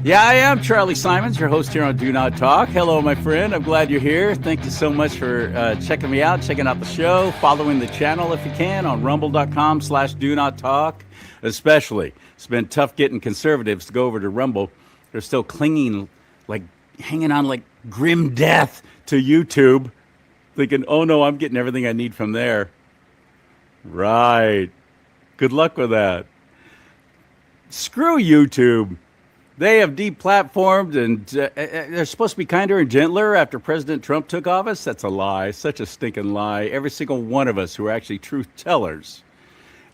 Yeah, I am CharLee Simons, your host here on Do Not Talk. Hello, my friend. I'm glad you're here. Thank you so much for checking me out, checking out the show, following the channel if you can on rumble.com/Do Not Talk. Especially, it's been tough getting conservatives to go over to Rumble. They're still clinging, like hanging on like grim death to YouTube, thinking, oh no, I'm getting everything I need from there. Right. Good luck with that. Screw YouTube. They have deplatformed, and they're supposed to be kinder and gentler after President Trump took office. That's a lie, such a stinking lie. Every single one of us who are actually truth tellers,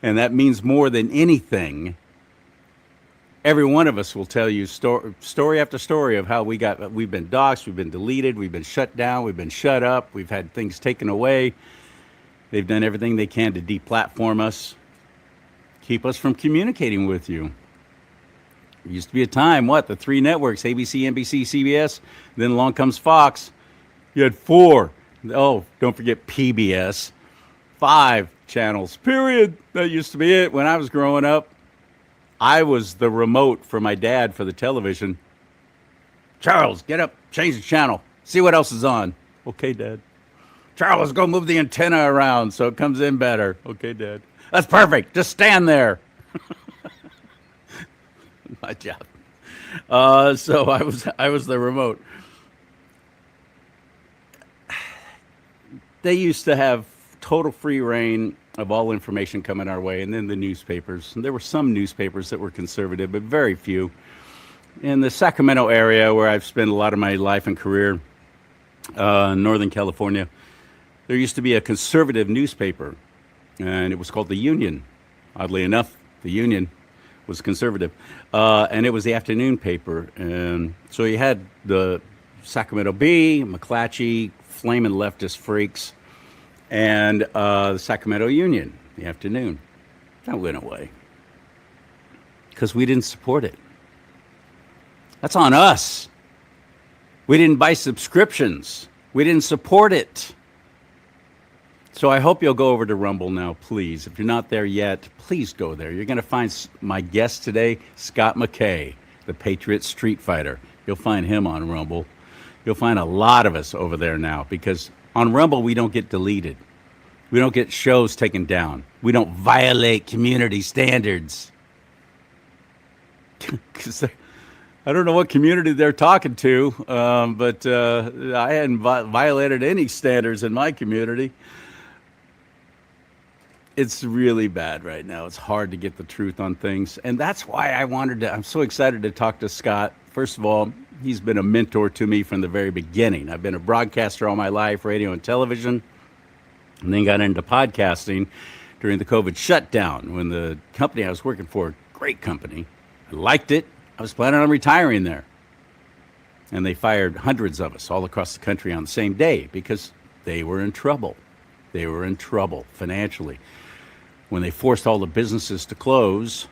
and that means more than anything, every one of us will tell you story after story of how we've been doxxed, we've been deleted, we've been shut down, we've been shut up, we've had things taken away. They've done everything they can to deplatform us, keep us from communicating with you. There used to be a time, the three networks, ABC, NBC, CBS, then along comes Fox. You had four. Oh, don't forget PBS. 5 channels, period. That used to be it. When I was growing up, I was the remote for my dad for the television. Charles, get up, change the channel, see what else is on. Okay, Dad. Charles, go move the antenna around so it comes in better. Okay, Dad. That's perfect. Just stand there. My job. So I was the remote. They used to have total free reign of all information coming our way, and then the newspapers. And there were some newspapers that were conservative, but very few. In the Sacramento area, where I've spent a lot of my life and career, Northern California, there used to be a conservative newspaper, and it was called The Union. Oddly enough, The Union was conservative, and it was the afternoon paper. And so you had the Sacramento Bee, McClatchy, flaming leftist freaks, and the Sacramento Union, the afternoon. That went away because we didn't support it. That's on us. We didn't buy subscriptions. We didn't support it. So I hope you'll go over to Rumble now, please. If you're not there yet, please go there. You're going to find my guest today, Scott McKAy, the Patriot Streetfighter. You'll find him on Rumble. You'll find a lot of us over there now, because on Rumble, we don't get deleted. We don't get shows taken down. We don't violate community standards. Because I don't know what community they're talking to, but I hadn't violated any standards in my community. It's really bad right now. It's hard to get the truth on things. And that's why I'm so excited to talk to Scott. First of all, he's been a mentor to me from the very beginning. I've been a broadcaster all my life, radio and television, and then got into podcasting during the COVID shutdown when the company I was working for, great company, I liked it. I was planning on retiring there. And they fired hundreds of us all across the country on the same day because they were in trouble. They were in trouble financially. When they forced all the businesses to close,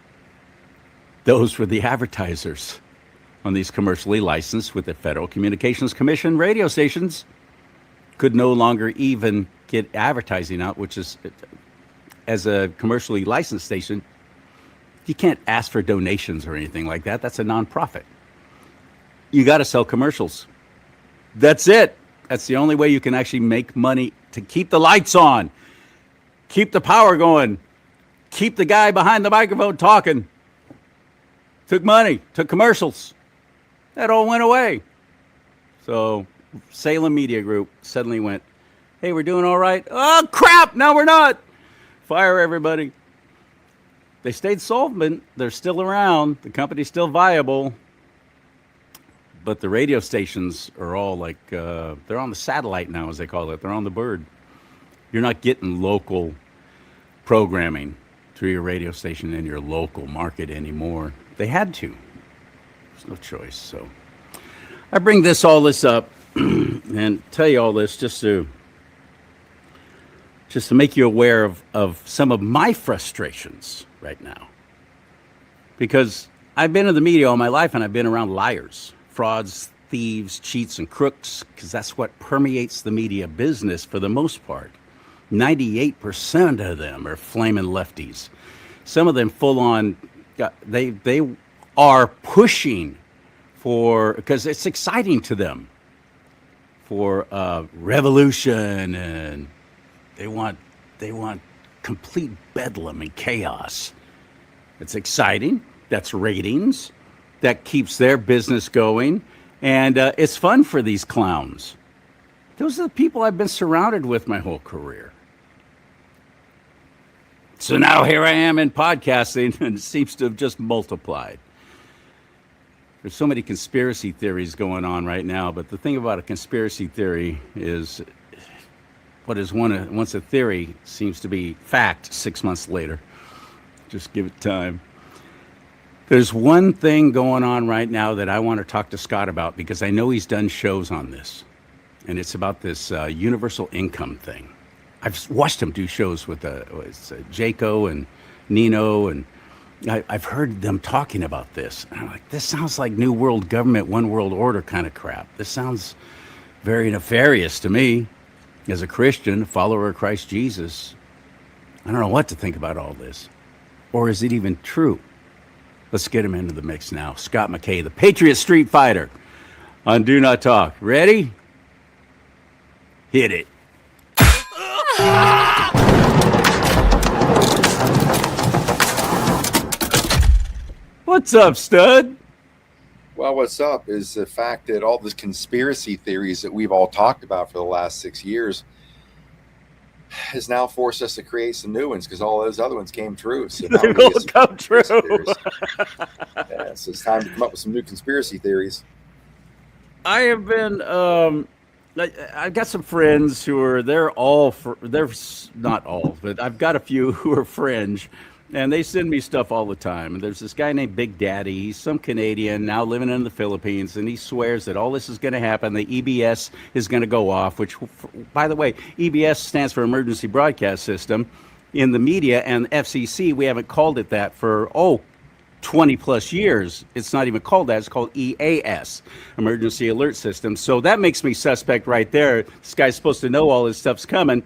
those were the advertisers on these commercially licensed with the Federal Communications Commission radio stations could no longer even get advertising out, which is, as a commercially licensed station, you can't ask for donations or anything like that. That's a nonprofit. You got to sell commercials. That's it. That's the only way you can actually make money to keep the lights on, keep the power going, keep the guy behind the microphone talking. Took money, took commercials. That all went away. So Salem Media Group suddenly went, hey, we're doing all right. Oh, crap, no, we're not. Fire everybody. They stayed solvent. They're still around. The company's still viable. But the radio stations are all like, they're on the satellite now, as they call it. They're on the bird. You're not getting local programming through your radio station in your local market anymore. They had to. There's no choice. So I bring all this up and tell you all this just to make you aware of some of my frustrations right now. Because I've been in the media all my life, and I've been around liars, frauds, thieves, cheats, and crooks, because that's what permeates the media business for the most part. 98% of them are flaming lefties. Some of them full on, they are pushing because it's exciting to them, for revolution, and they want complete bedlam and chaos. It's exciting. That's ratings. That keeps their business going, and it's fun for these clowns. Those are the people I've been surrounded with my whole career. So now here I am in podcasting, and it seems to have just multiplied. There's so many conspiracy theories going on right now, but the thing about a conspiracy theory is what is once a theory seems to be fact 6 months later. Just give it time. There's one thing going on right now that I want to talk to Scott about, because I know he's done shows on this, and it's about this universal income thing. I've watched him do shows with Jaco and Nino, and I've heard them talking about this. And I'm like, this sounds like New World Government, One World Order kind of crap. This sounds very nefarious to me. As a Christian, follower of Christ Jesus, I don't know what to think about all this. Or is it even true? Let's get him into the mix now. Scott McKay, the Patriot Streetfighter on Do Not Talk. Ready? Hit it. What's up, stud? Well, what's up is the fact that all the conspiracy theories that we've all talked about for the last 6 years has now forced us to create some new ones, because all those other ones came true. So now they will come true. Yeah, so it's time to come up with some new conspiracy theories. I have been, I've got some friends who are, they're not all, but I've got a few who are fringe, and they send me stuff all the time. And there's this guy named Big Daddy. He's some Canadian now living in the Philippines, and he swears that all this is going to happen. The EBS is going to go off, which, by the way, EBS stands for Emergency Broadcast System. In the media and FCC, we haven't called it that for, 20 plus years. It's not even called that. It's called EAS, Emergency Alert System. So that makes me suspect right there. This guy's supposed to know all this stuff's coming.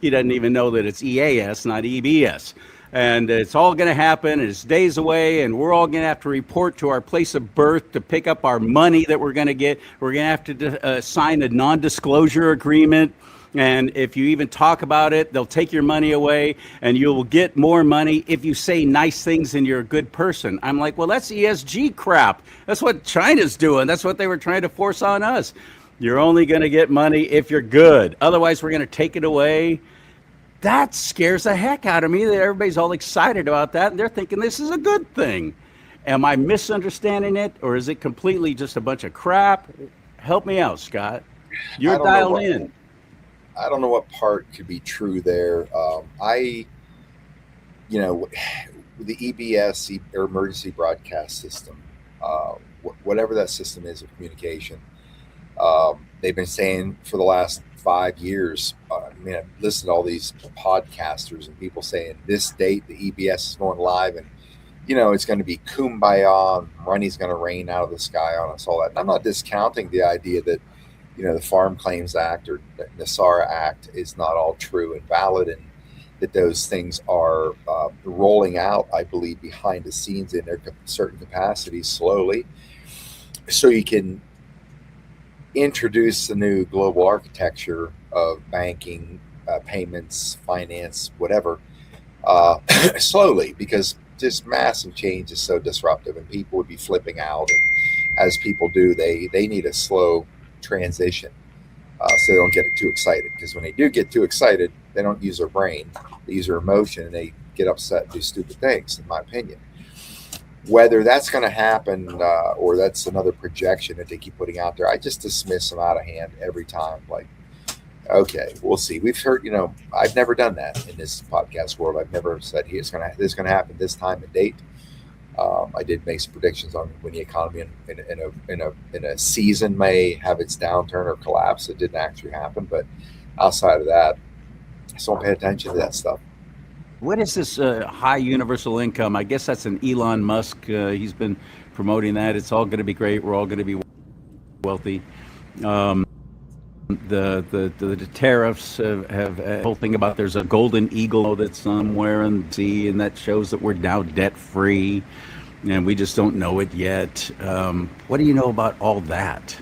He doesn't even know that it's EAS, not EBS. And it's all going to happen, and it's days away, and we're all going to have to report to our place of birth to pick up our money that we're going to get. We're going to have to sign a non-disclosure agreement, and if you even talk about it, they'll take your money away, and you'll get more money if you say nice things and you're a good person. I'm like, well, that's ESG crap. That's what China's doing. That's what they were trying to force on us. You're only going to get money if you're good. Otherwise, we're going to take it away. That scares the heck out of me that everybody's all excited about that, and they're thinking this is a good thing. Am I misunderstanding it, or is it completely just a bunch of crap? Help me out, Scott. You're dialed in. I don't know what part could be true there. The EBS, or Emergency Broadcast System, whatever that system is of communication, they've been saying for the last 5 years. I've listened to all these podcasters and people saying this date the EBS is going live, and it's going to be kumbaya, and money's going to rain out of the sky on us, all that. And I'm not discounting the idea that the Farm Claims Act or the NASARA Act is not all true and valid, and that those things are rolling out, I believe, behind the scenes in their certain capacities slowly, so you can introduce the new global architecture of banking, payments, finance, whatever, slowly, because just massive change is so disruptive, and people would be flipping out. And as people do, they need a slow transition, so they don't get too excited, because when they do get too excited, they don't use their brain, they use their emotion, and they get upset and do stupid things, in my opinion. Whether that's going to happen or that's another projection that they keep putting out there, I just dismiss them out of hand every time. Like, okay, we'll see. We've heard, I've never done that in this podcast world. I've never said this is going to happen this time and date. I did make some predictions on when the economy in a season may have its downturn or collapse. It didn't actually happen, but outside of that, I just don't pay attention to that stuff. What is this high universal income? I guess that's an Elon Musk. He's been promoting that. It's all going to be great. We're all going to be wealthy. The tariffs have a whole thing about there's a golden eagle that's somewhere in the sea, and that shows that we're now debt free. and we just don't know it yet. What do you know about all that?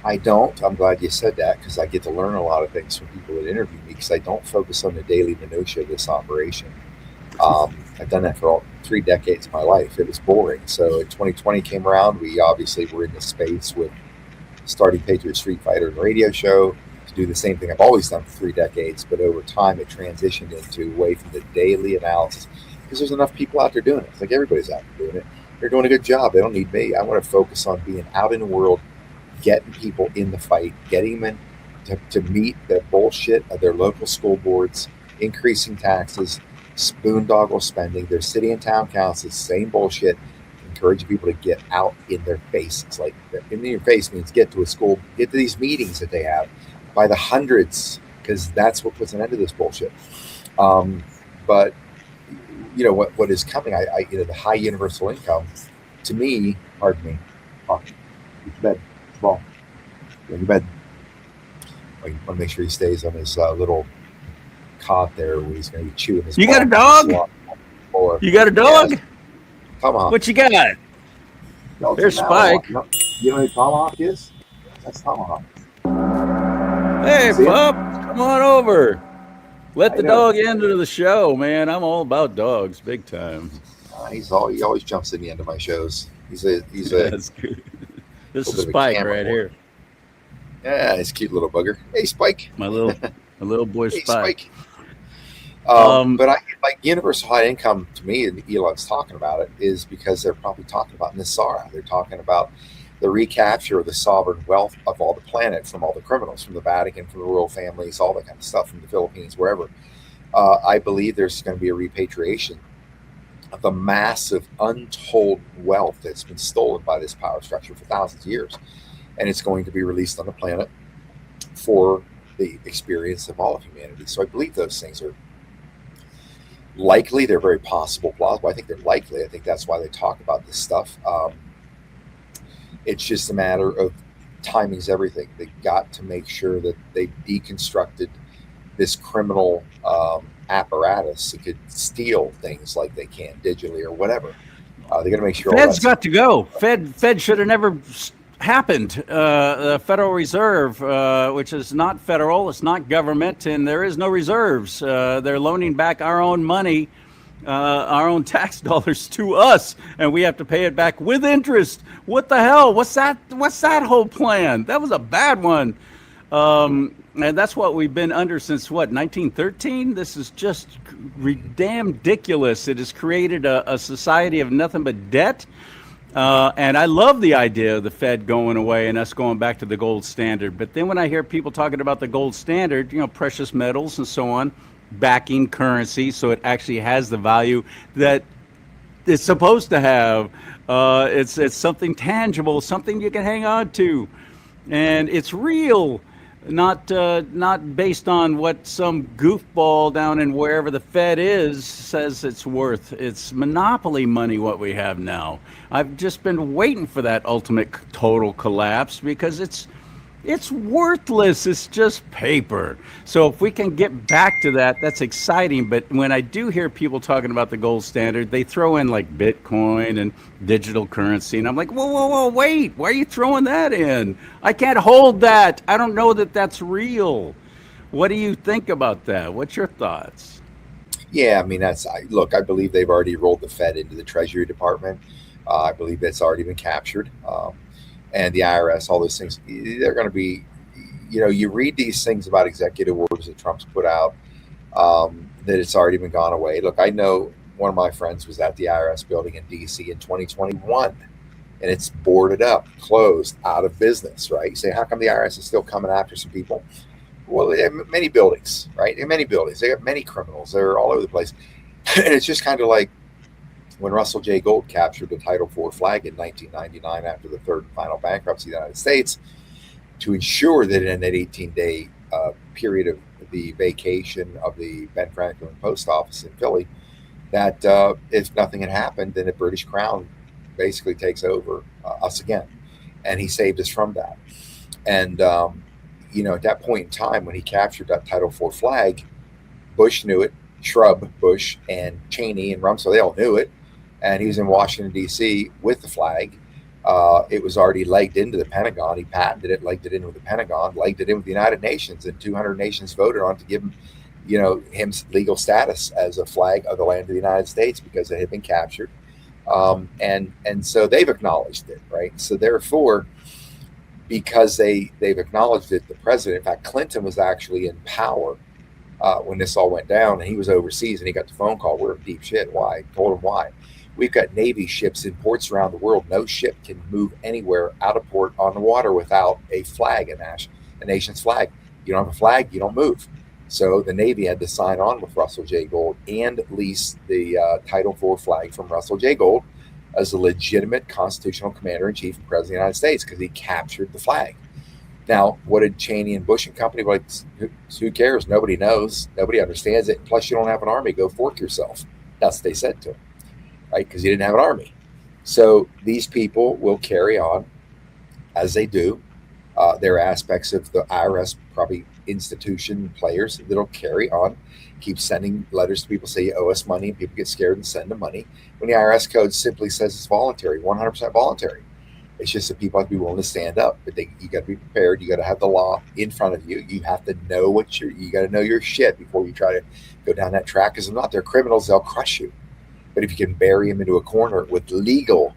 I don't. I'm glad you said that because I get to learn a lot of things from people that interview me because I don't focus on the daily minutia of this operation. I've done that for 3 decades of my life. It was boring. So in 2020 came around, we obviously were in the space with starting Patriot Streetfighter and radio show to do the same thing I've always done for 3 decades. But over time, it transitioned into away from the daily analysis because there's enough people out there doing it. It's like everybody's out there doing it. They're doing a good job. They don't need me. I want to focus on being out in the world, getting people in the fight, getting them to meet the bullshit of their local school boards, increasing taxes, boondoggle spending, their city and town councils, same bullshit. Encouraging people to get out in their faces. Like in your face means get to a school, get to these meetings that they have by the hundreds, because that's what puts an end to this bullshit. But what is coming? The high universal income, to me, pardon me, get to bed. Well, go to bed. I want to make sure he stays on his little cot there where he's going to be chewing his. You got a dog? You got a dog? Yes. Tomahawk. What you got? There's Spike. You know who Tomahawk is? That's Tomahawk. Hey, pup, come on over. Let the dog into the show, man. I'm all about dogs, big time. He always jumps in the end of my shows. He's a. That's good. This is Spike right here. Yeah, he's a cute little bugger. Hey, Spike. My little boy hey, Spike. But like universal high income to me, and Elon's talking about it, is because they're probably talking about Nisara. They're talking about the recapture of the sovereign wealth of all the planet from all the criminals, from the Vatican, from the royal families, all that kind of stuff, from the Philippines, wherever. I believe there's going to be a repatriation of the massive, untold wealth that's been stolen by this power structure for thousands of years. And it's going to be released on the planet for the experience of all of humanity. So I believe those things are likely. They're very possible, plausible. I think they're likely. I think that's why they talk about this stuff. It's just a matter of timing's everything. They got to make sure that they deconstructed this criminal apparatus that could steal things like they can digitally or whatever. They got to make sure. Fed's got to go. Fed should have never happened. The Federal Reserve, which is not federal, it's not government, and there is no reserves. They're loaning back our own money, our own tax dollars to us, and we have to pay it back with interest. What the hell? What's that whole plan? That was a bad one. And that's what we've been under since 1913? This is just damn ridiculous. It has created a society of nothing but debt. And I love the idea of the Fed going away and us going back to the gold standard. But then when I hear people talking about the gold standard, precious metals and so on, backing currency so it actually has the value that it's supposed to have. It's something tangible, something you can hang on to. And it's real. Not based on what some goofball down in wherever the Fed is says it's worth. It's monopoly money what we have now. I've just been waiting for that ultimate total collapse because it's worthless. It's just paper. So if we can get back to that, that's exciting. But when I do hear people talking about the gold standard, they throw in like Bitcoin and digital currency. And I'm like, whoa, wait. Why are you throwing that in? I can't hold that. I don't know that that's real. What do you think about that? What's your thoughts? Yeah, I mean, look, I believe they've already rolled the Fed into the Treasury Department. I believe that's already been captured. And the IRS, all those things, they're going to be, you read these things about executive orders that Trump's put out, that it's already been gone away. Look, I know one of my friends was at the IRS building in DC in 2021, and it's boarded up, closed, out of business, right? You say, how come the IRS is still coming after some people? Well, they have many buildings, right? They have many buildings. They have many criminals. They're all over the place. And it's just kind of like when Russell J. Gold captured the Title IV flag in 1999 after the third and final bankruptcy of the United States to ensure that in that 18-day period of the vacation of the Ben Franklin Post Office in Philly, that if nothing had happened, then the British Crown basically takes over us again. And he saved us from that. And, at that point in time when he captured that Title IV flag, Bush knew it, Shrub, Bush, and Cheney and Rumsfeld, they all knew it. and he was in Washington D.C. with the flag. It was already legged into the Pentagon. He patented it, legged it in with the Pentagon, legged it in with the United Nations, and 200 nations voted on to give him, him legal status as a flag of the land of the United States because it had been captured. And so they've acknowledged it, right? So therefore, because they've acknowledged it, the president, in fact, Clinton was actually in power when this all went down, and he was overseas, and he got the phone call. We're in deep shit. Why? Told him why. We've got Navy ships in ports around the world. No ship can move anywhere out of port on the water without a flag, a nation's flag. You don't have a flag, you don't move. So the Navy had to sign on with Russell J. Gould and lease the Title IV flag from Russell J. Gould as a legitimate constitutional commander-in-chief and president of the United States because he captured the flag. Now, what did Cheney and Bush and company, like, who cares? Nobody knows. Nobody understands it. Plus, you don't have an army. Go fork yourself. That's what they said to him, right? Because you didn't have an army. So these people will carry on as they do. There are aspects of the IRS, probably institution players, that'll carry on, keep sending letters to people, say you owe us money, and people get scared and send them money. When the IRS code simply says it's voluntary, 100% voluntary. It's just that people have to be willing to stand up, but you got to be prepared. You got to have the law in front of you. You have to know you got to know your shit before you try to go down that track. Because if not, they're criminals. They'll crush you. But if you can bury them into a corner with legal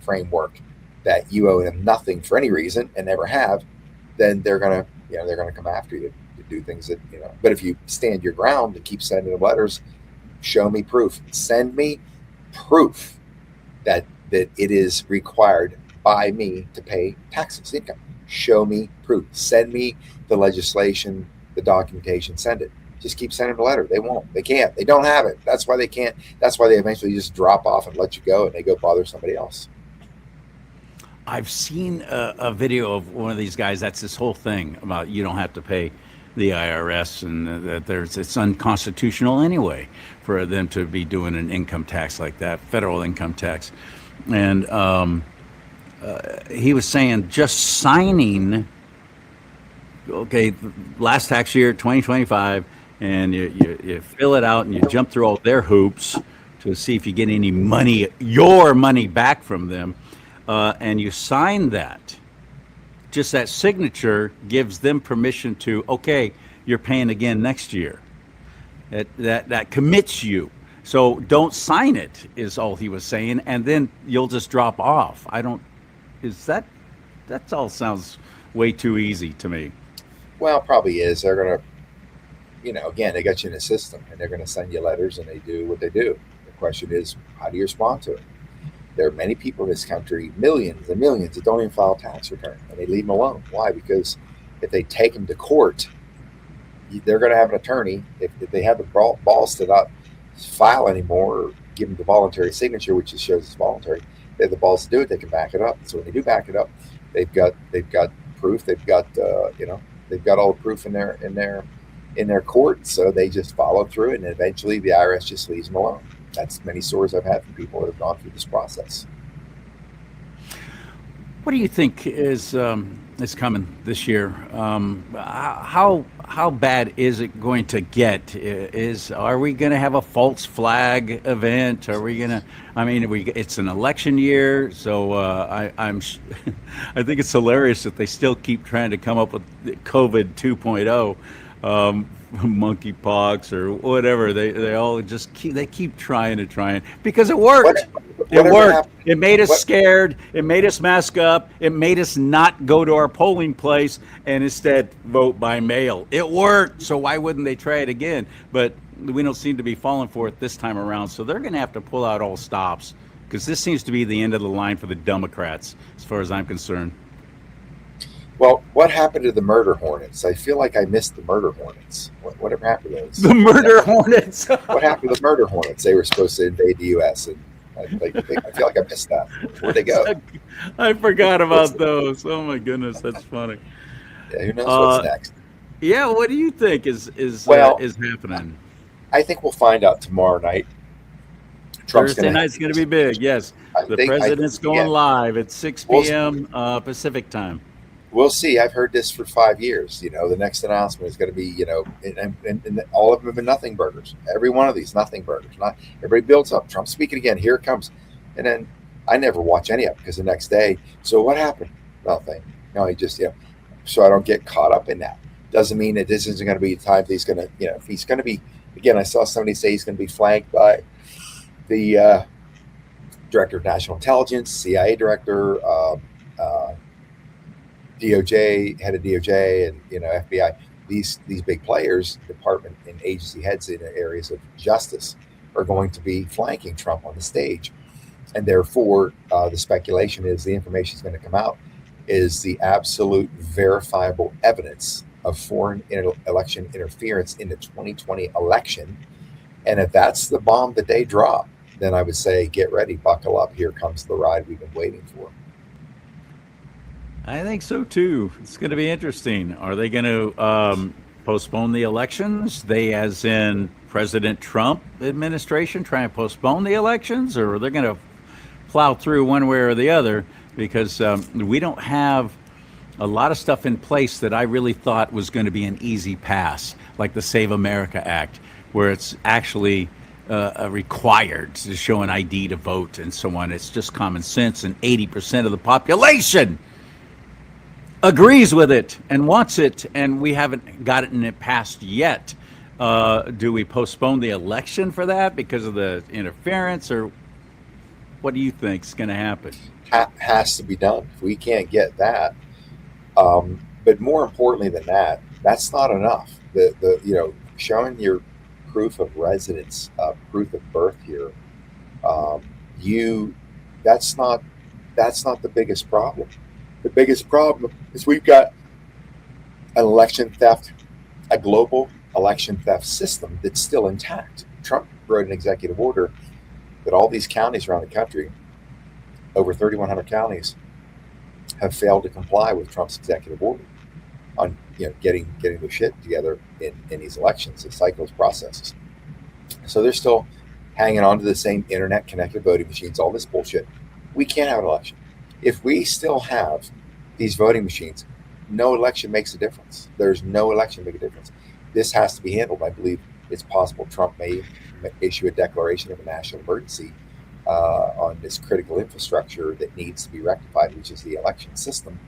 framework that you owe them nothing for any reason and never have, then they're gonna come after you to do things that. But if you stand your ground and keep sending them letters, show me proof. Send me proof that it is required by me to pay taxes, income. Show me proof. Send me the legislation, the documentation. Send it. Just keep sending the letter. They won't. They can't. They don't have it. That's why they can't. That's why they eventually just drop off and let you go, and they go bother somebody else. I've seen a video of one of these guys. That's this whole thing about you don't have to pay the IRS, and that it's unconstitutional anyway for them to be doing an income tax like that, federal income tax. And he was saying just signing, okay, last tax year, 2025, and you fill it out and you jump through all their hoops to see if you get any money, your money back from them, and you sign that. Just that signature gives them permission to, okay, you're paying again next year. That commits you. So don't sign it, is all he was saying, and then you'll just drop off. That all sounds way too easy to me. Well, probably is. They're going to, again, they got you in a system, and they're going to send you letters, and they do what they do. The question is, how do you respond to it? There are many people in this country, millions and millions, that don't even file a tax return, and they leave them alone. Why? Because if they take them to court, they're going to have an attorney. If they have the balls to not file anymore or give them the voluntary signature, which just shows it's voluntary, they have the balls to do it. They can back it up. So when they do back it up, they've got proof. They've got they've got all the proof in their court. So they just follow through, and eventually the IRS just leaves them alone. That's many stories I've had from people that have gone through this process. What do you think is coming this year? How bad is it going to get? Are we going to have a false flag event? Are we going to? I mean, it's an election year, so I think it's hilarious that they still keep trying to come up with COVID 2.0. Monkeypox or whatever. They all just keep trying because it worked. It worked. It made us scared. It made us mask up. It made us not go to our polling place and instead vote by mail. It worked. So why wouldn't they try it again? But we don't seem to be falling for it this time around. So they're going to have to pull out all stops because this seems to be the end of the line for the Democrats, as far as I'm concerned. Well, what happened to the murder hornets? I feel like I missed the murder hornets. Whatever happened to those? The murder hornets. What happened to the murder hornets? They were supposed to invade the U.S. and I feel like I missed that. Where'd they go? I forgot about those. Oh my goodness, that's funny. Yeah, who knows what's next? Yeah, what do you think is happening? I think we'll find out tomorrow night. Thursday night's going to be big. Yes, the president's going live at 6 p.m. Pacific time. we'll see. I've heard this for 5 years. The next announcement is going to be, and all of them have been nothing burgers. Every one of these nothing burgers. Not everybody builds up. Trump speaking again. Here it comes, and then I never watch any of it because the next day. So what happened? Nothing. He just So I don't get caught up in that. Doesn't mean that this isn't going to be the time that he's going to, if he's going to be. Again, I saw somebody say he's going to be flanked by the director of national intelligence, CIA director. DOJ, head of DOJ, and FBI. These big players, department and agency heads in the areas of justice, are going to be flanking Trump on the stage, and therefore the speculation is the information is going to come out is the absolute verifiable evidence of foreign election interference in the 2020 election, and if that's the bomb that they drop, then I would say get ready, buckle up. Here comes the ride we've been waiting for. I think so too. It's going to be interesting. Are they going to postpone the elections? They, as in President Trump administration, try and postpone the elections, or are they going to plow through one way or the other? Because we don't have a lot of stuff in place that I really thought was going to be an easy pass, like the Save America Act, where it's actually required to show an ID to vote and so on. It's just common sense, and 80% of the population agrees with it and wants it, and we haven't gotten it passed yet. Do we postpone the election for that because of the interference, or what do you think is going to happen? Has to be done. We can't get that. But more importantly than that, that's not enough. The showing your proof of residence, proof of birth here, that's not the biggest problem. The biggest problem is we've got an election theft, a global election theft system that's still intact. Trump wrote an executive order that all these counties around the country, over 3,100 counties, have failed to comply with Trump's executive order on getting their shit together in these elections, the cycles, processes. So they're still hanging on to the same internet connected voting machines, all this bullshit. We can't have an election. If we still have these voting machines, no election makes a difference. There's no election make a difference. This has to be handled. I believe it's possible Trump may issue a declaration of a national emergency on this critical infrastructure that needs to be rectified, which is the election system.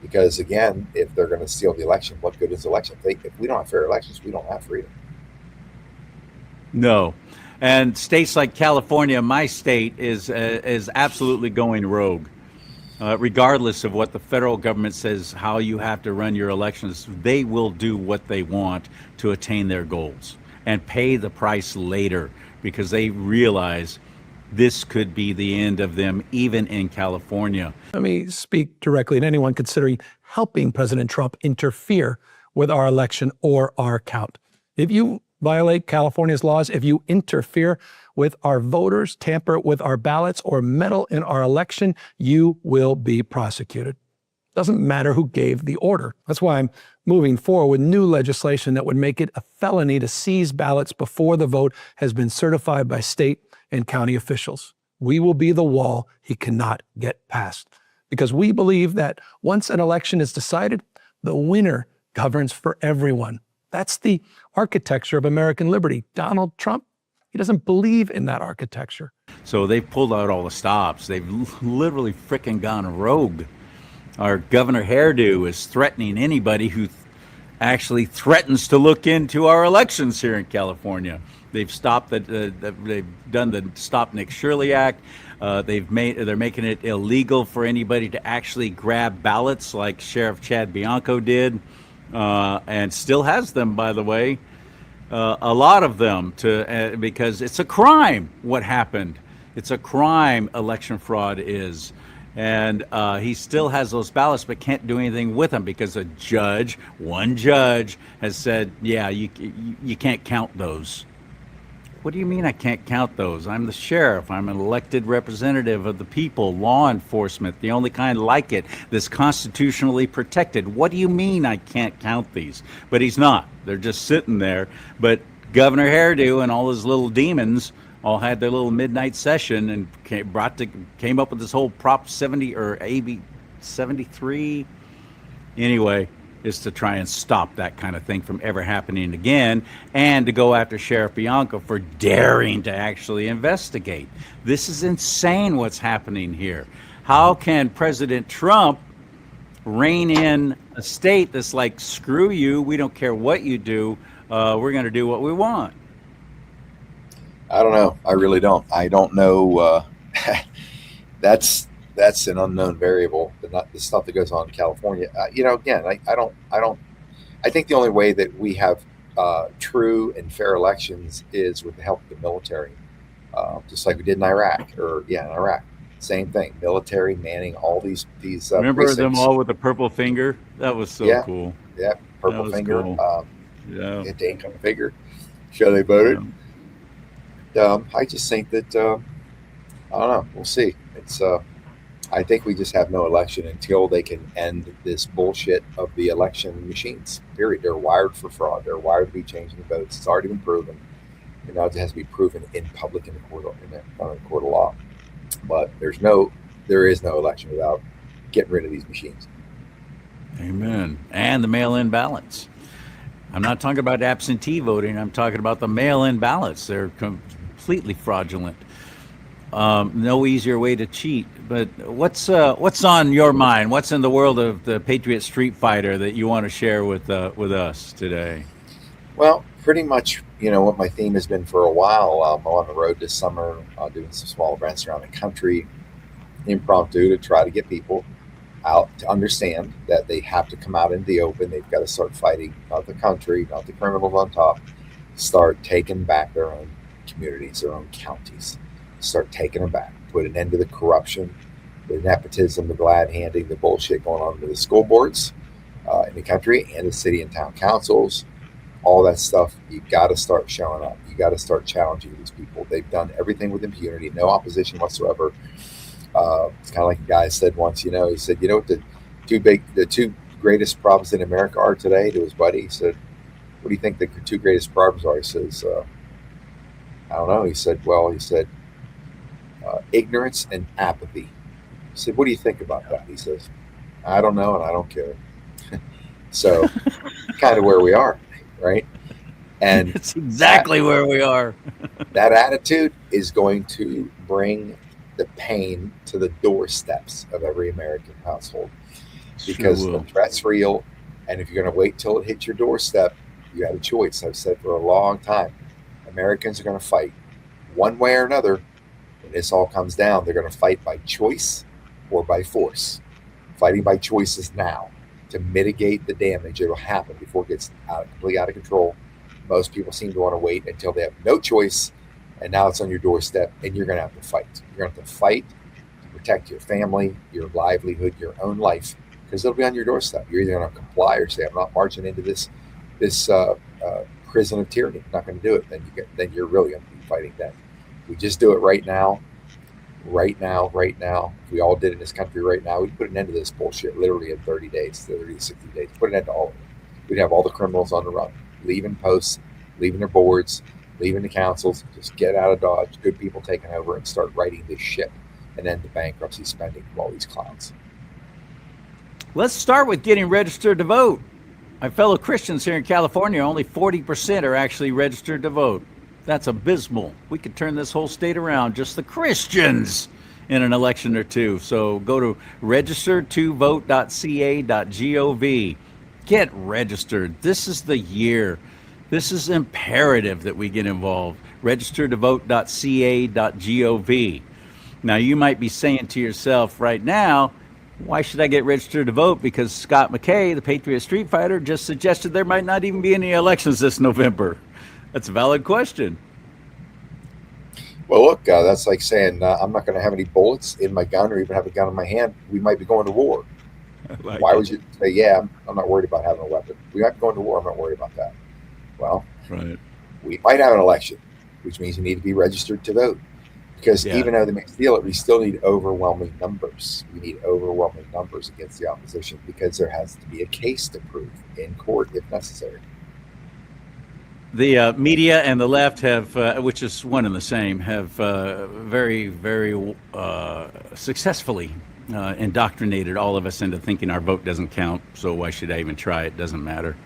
Because again, if they're going to steal the election, what good is the election? If we don't have fair elections, we don't have freedom. No. And states like California, my state, is absolutely going rogue. Regardless of what the federal government says, how you have to run your elections, they will do what they want to attain their goals and pay the price later, because they realize this could be the end of them, even in California. Let me speak directly to anyone considering helping President Trump interfere with our election or our count. If you violate California's laws, if you interfere with our voters, tamper with our ballots, or meddle in our election, you will be prosecuted. Doesn't matter who gave the order. That's why I'm moving forward with new legislation that would make it a felony to seize ballots before the vote has been certified by state and county officials. We will be the wall he cannot get past, because we believe that once an election is decided, the winner governs for everyone. That's the architecture of American liberty. Donald Trump, he doesn't believe in that architecture. So they've pulled out all the stops. They've literally frickin' gone rogue. Our Governor Hairdo is threatening anybody who actually threatens to look into our elections here in California. They've stopped they've done the Stop Nick Shirley Act. They're making it illegal for anybody to actually grab ballots like Sheriff Chad Bianco did, and still has them, by the way. A lot of them, because it's a crime what happened. It's a crime, election fraud is. And he still has those ballots but can't do anything with them because one judge has said, yeah, you can't count those. What do you mean I can't count those? I'm the sheriff. I'm an elected representative of the people, law enforcement, the only kind like it that's constitutionally protected. What do you mean I can't count these? But he's not. They're just sitting there. But Governor Hairdo and all his little demons all had their little midnight session and came up with this whole Prop 70 or AB 73 anyway, is to try and stop that kind of thing from ever happening again, and to go after Sheriff Bianco for daring to actually investigate. This is insane what's happening here. How can President Trump rein in a state that's like, screw you, we don't care what you do, we're going to do what we want? I don't know. I really don't. I don't know. That's an unknown variable. The stuff that goes on in California. Again, I don't. I think the only way that we have true and fair elections is with the help of the military, just like we did in Iraq. In Iraq, same thing. Military manning all these. Remember precincts. them all with the purple finger? That was so cool. Yeah, purple finger. Cool. Hit the income figure. Show they voted. I just think that I don't know. We'll see. It's. I think we just have no election until they can end this bullshit of the election machines. Period. They're wired for fraud. They're wired to be changing the votes. It's already been proven. And now it has to be proven in public in the court of law. But there is no election without getting rid of these machines. Amen. And the mail-in ballots. I'm not talking about absentee voting. I'm talking about the mail-in ballots. They're completely fraudulent. No easier way to cheat. But what's on your mind? What's in the world of the Patriot Streetfighter that you want to share with us today? Well, pretty much, what my theme has been for a while. I'm on the road this summer, doing some small events around the country, impromptu, to try to get people out to understand that they have to come out into the open. They've got to start fighting, not the country, not the criminals on top, start taking back their own communities, their own counties. Start taking them back, put an end to the corruption, the nepotism, the glad handing, the bullshit going on with the school boards in the country and the city and town councils, all that stuff. You got to start showing up. You got to start challenging these people. They've done everything with impunity, no opposition whatsoever. It's kind of like a guy said once, he said, what the two greatest problems in America are today, to his buddy. He said, what do you think the two greatest problems are? He says, I don't know. He said, ignorance and apathy. I said, what do you think about that? He says, I don't know and I don't care. So kind of where we are, right? And it's exactly where we are. That attitude is going to bring the pain to the doorsteps of every American household, because the threat's real. And if you're going to wait till it hits your doorstep, you have a choice. I've said for a long time, Americans are going to fight one way or another. When this all comes down, they're going to fight by choice or by force. Fighting by choice is now to mitigate the damage that will happen before it gets completely out of control. Most people seem to want to wait until they have no choice, and now it's on your doorstep, and you're going to have to fight. You're going to have to fight to protect your family, your livelihood, your own life, because it'll be on your doorstep. You're either going to comply or say, I'm not marching into this prison of tyranny. I'm not going to do it. Then you're really going to be fighting then. We just do it right now. If we all did in this country right now, we'd put an end to this bullshit literally in 30 days, 30 to 60 days. Put an end to all of it. We'd have all the criminals on the run, leaving posts, leaving their boards, leaving the councils. Just get out of Dodge. Good people taking over and start writing this shit and end the bankruptcy spending of all these clowns. Let's start with getting registered to vote. My fellow Christians here in California, only 40% are actually registered to vote. That's abysmal. We could turn this whole state around, just the Christians, in an election or two. So go to registertovote.ca.gov. Get registered. This is the year. This is imperative that we get involved. Registertovote.ca.gov. Now, you might be saying to yourself right now, why should I get registered to vote? Because Scott McKAy, the Patriot Streetfighter, just suggested there might not even be any elections this November. That's a valid question. Well, look, that's like saying I'm not going to have any bullets in my gun or even have a gun in my hand. We might be going to war. Why would you say, yeah, I'm not worried about having a weapon. We might be going to war. I'm not worried about that. Well, right. We might have an election, which means you need to be registered to vote. Because even though they may steal it, we still need overwhelming numbers. We need overwhelming numbers against the opposition because there has to be a case to prove in court if necessary. The media and the left have, which is one and the same, have very, very successfully indoctrinated all of us into thinking our vote doesn't count. So why should I even try? It doesn't matter.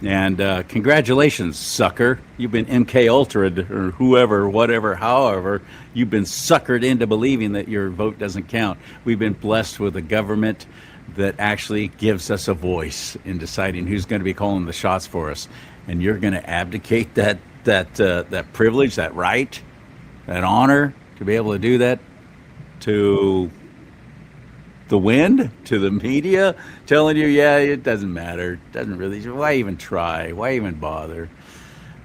And congratulations, sucker. You've been MK Ultra'd or whoever, whatever, however, you've been suckered into believing that your vote doesn't count. We've been blessed with a government that actually gives us a voice in deciding who's going to be calling the shots for us. And you're going to abdicate that privilege, that right, that honor to be able to do that to the wind, to the media, telling you, yeah, it doesn't matter. It doesn't really, why even try? Why even bother?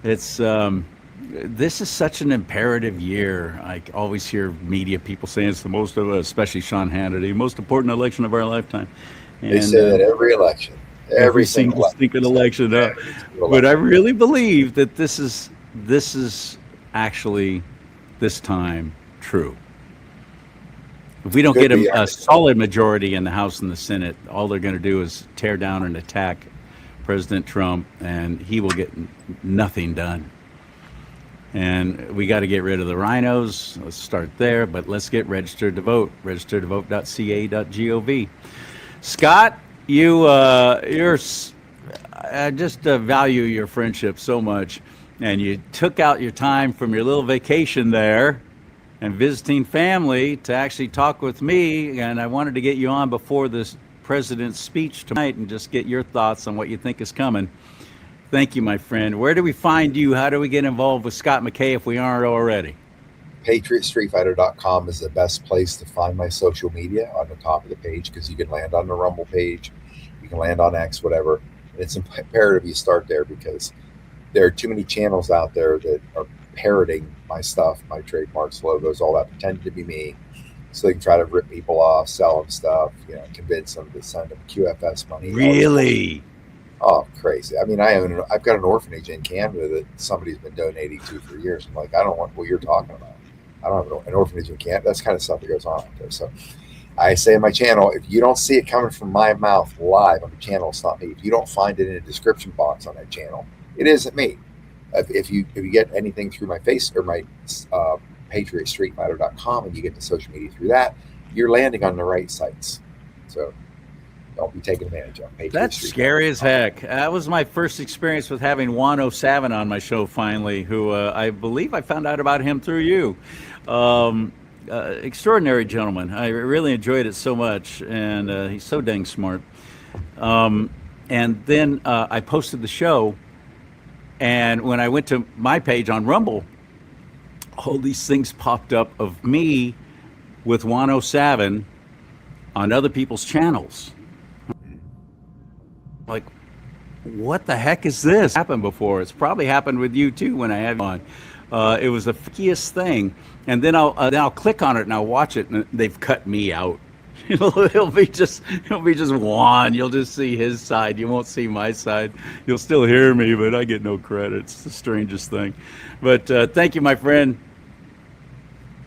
It's, this is such an imperative year. I always hear media people saying it's the most of, especially Sean Hannity, most important election of our lifetime. And, they say that every election, every single election. But I really believe that this is actually this time true. If we don't get a solid majority in the House and the Senate, all they're going to do is tear down and attack President Trump, and he will get nothing done. And we got to get rid of the rhinos. Let's start there, but let's get registered to vote. registertovote.ca.gov. Scott, you're I just value your friendship so much, and you took out your time from your little vacation there and visiting family to actually talk with me, and I wanted to get you on before this president's speech tonight and just get your thoughts on what you think is coming. Thank you, my friend. Where do we find you? How do we get involved with Scott McKay if we aren't already? PatriotStreetfighter.com is the best place to find my social media on the top of the page, because you can land on the Rumble page, you can land on X, whatever. And it's imperative you start there, because there are too many channels out there that are parroting my stuff, my trademarks, logos, all that, pretending to be me, so they can try to rip people off, sell them stuff, convince them to send them QFS money. Really? Oh, crazy. I mean, I've got an orphanage in Canada that somebody's been donating to for years. I'm like, I don't want what you're talking about. I don't have an orphanage in Canada. That's kind of stuff that goes on out there. So I say in my channel, if you don't see it coming from my mouth live on the channel, it's not me. If you don't find it in a description box on that channel, it isn't me. If you get anything through my face or my PatriotStreetfighter.com and you get the social media through that, you're landing on the right sites. So don't be taken advantage of. That's scary as heck. That was my first experience with having Juan 07 on my show finally, who I believe I found out about him through you. Extraordinary gentleman. I really enjoyed it so much, and he's so dang smart. And then I posted the show, and when I went to my page on Rumble, all these things popped up of me with 107 on other people's channels. Like, what the heck is this? Happened before. It's probably happened with you too when I had you on. It was the freakiest thing. And then I'll click on it and I'll watch it, and they've cut me out. It'll be just Juan. You'll just see his side. You won't see my side. You'll still hear me, but I get no credit. It's the strangest thing. But thank you, my friend.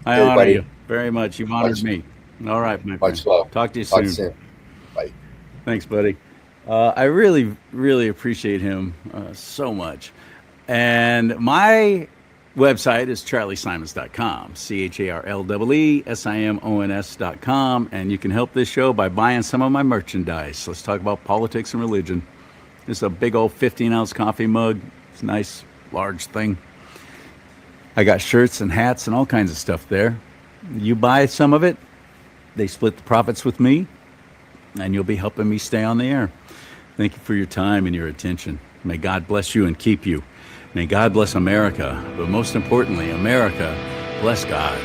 I honor you very much. You've honored me. All right, my friend. Much love. Talk to you soon. Bye. Thanks, buddy. I really, really appreciate him so much. And my website is CharLeeSimons.com, CharLeeSimons.com, and you can help this show by buying some of my merchandise. Let's talk about politics and religion. It's a big old 15-ounce coffee mug. It's a nice, large thing. I got shirts and hats and all kinds of stuff there. You buy some of it, they split the profits with me, and you'll be helping me stay on the air. Thank you for your time and your attention. May God bless you and keep you. May God bless America, but most importantly, America bless God.